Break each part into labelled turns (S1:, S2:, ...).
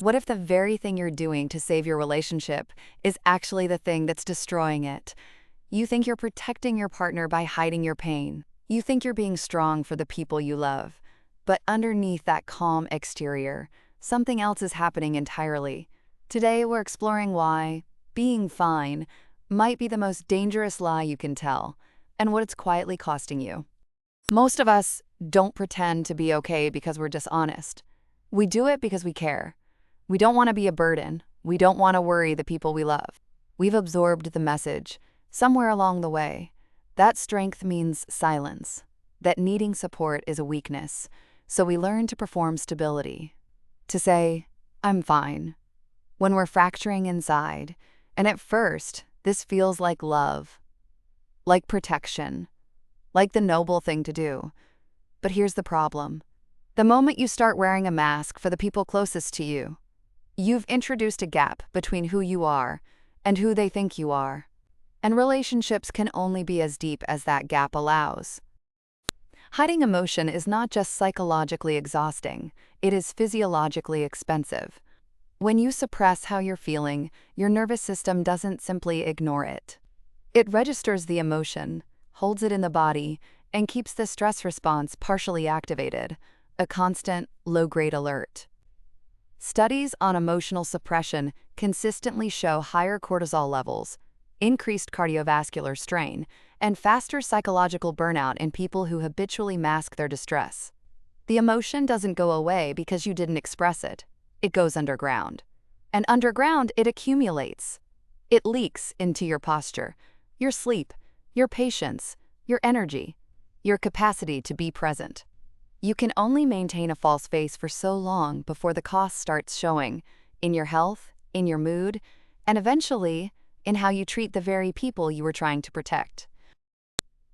S1: What if the very thing you're doing to save your relationship is actually the thing that's destroying it? You think you're protecting your partner by hiding your pain. You think you're being strong for the people you love. But underneath that calm exterior, something else is happening entirely. Today, we're exploring why being fine might be the most dangerous lie you can tell, and what it's quietly costing you. Most of us don't pretend to be okay because we're dishonest. We do it because we care. We don't want to be a burden. We don't want to worry the people we love. We've absorbed the message, somewhere along the way, that strength means silence, that needing support is a weakness, so we learn to perform stability. To say, I'm fine, when we're fracturing inside, and at first, this feels like love, like protection, like the noble thing to do. But here's the problem. The moment you start wearing a mask for the people closest to you, you've introduced a gap between who you are and who they think you are. And relationships can only be as deep as that gap allows. Hiding emotion is not just psychologically exhausting, it is physiologically expensive. When you suppress how you're feeling, your nervous system doesn't simply ignore it. It registers the emotion, holds it in the body, and keeps the stress response partially activated, a constant, low-grade alert. Studies on emotional suppression consistently show higher cortisol levels, increased cardiovascular strain, and faster psychological burnout in people who habitually mask their distress. The emotion doesn't go away because you didn't express it. It goes underground. And underground, it accumulates. It leaks into your posture, your sleep, your patience, your energy, your capacity to be present. You can only maintain a false face for so long before the cost starts showing in your health, in your mood, and eventually in how you treat the very people you were trying to protect.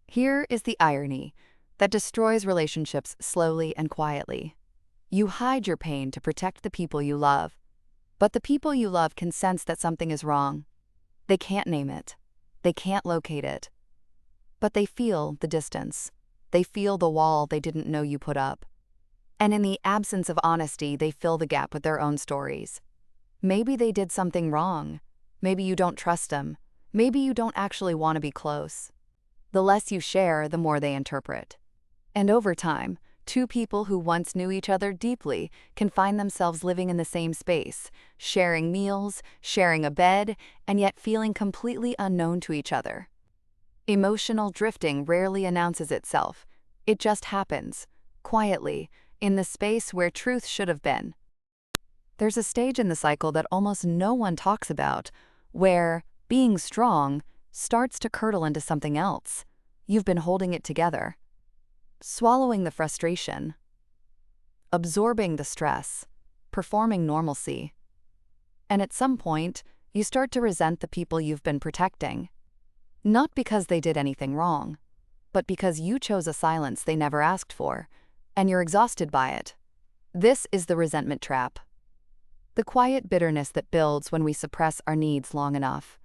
S1: Here is the irony that destroys relationships slowly and quietly. You hide your pain to protect the people you love, but the people you love can sense that something is wrong. They can't name it. They can't locate it. But they feel the distance. They feel the wall they didn't know you put up. And in the absence of honesty, they fill the gap with their own stories. Maybe they did something wrong. Maybe you don't trust them. Maybe you don't actually want to be close. The less you share, the more they interpret. And over time, two people who once knew each other deeply can find themselves living in the same space, sharing meals, sharing a bed, and yet feeling completely unknown to each other. Emotional drifting rarely announces itself. It just happens, quietly, in the space where truth should have been. There's a stage in the cycle that almost no one talks about, where being strong starts to curdle into something else. You've been holding it together, swallowing the frustration, absorbing the stress, performing normalcy. And at some point, you start to resent the people you've been protecting. Not because they did anything wrong, but because you chose a silence they never asked for, and you're exhausted by it. This is the resentment trap. The quiet bitterness that builds when we suppress our needs long enough.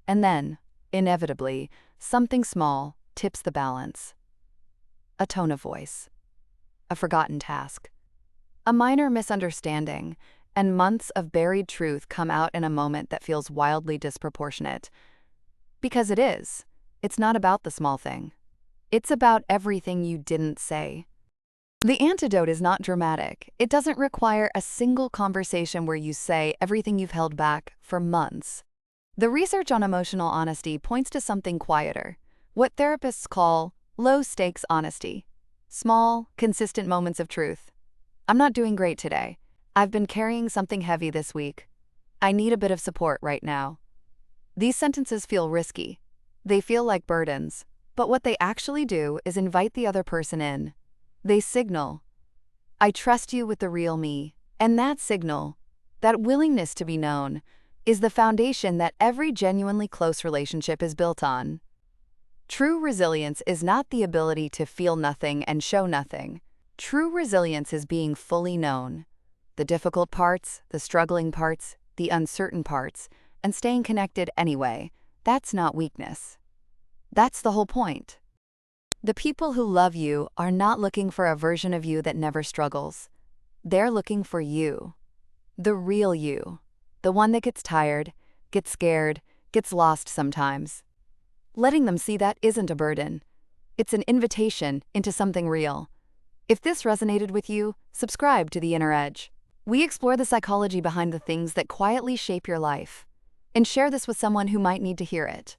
S1: And then, inevitably, something small tips the balance. A tone of voice. A forgotten task. A minor misunderstanding, and months of buried truth come out in a moment that feels wildly disproportionate. Because it is. It's not about the small thing. It's about everything you didn't say. The antidote is not dramatic. It doesn't require a single conversation where you say everything you've held back for months. The research on emotional honesty points to something quieter, what therapists call low-stakes honesty. Small, consistent moments of truth. I'm not doing great today. I've been carrying something heavy this week. I need a bit of support right now. These sentences feel risky. They feel like burdens. But what they actually do is invite the other person in. They signal, I trust you with the real me. And that signal, that willingness to be known, is the foundation that every genuinely close relationship is built on. True resilience is not the ability to feel nothing and show nothing. True resilience is being fully known. The difficult parts, the struggling parts, the uncertain parts, and staying connected anyway. That's not weakness. That's the whole point. The people who love you are not looking for a version of you that never struggles. They're looking for you. The real you. The one that gets tired, gets scared, gets lost sometimes. Letting them see that isn't a burden. It's an invitation into something real. If this resonated with you, subscribe to The Inner Edge. We explore the psychology behind the things that quietly shape your life. And share this with someone who might need to hear it.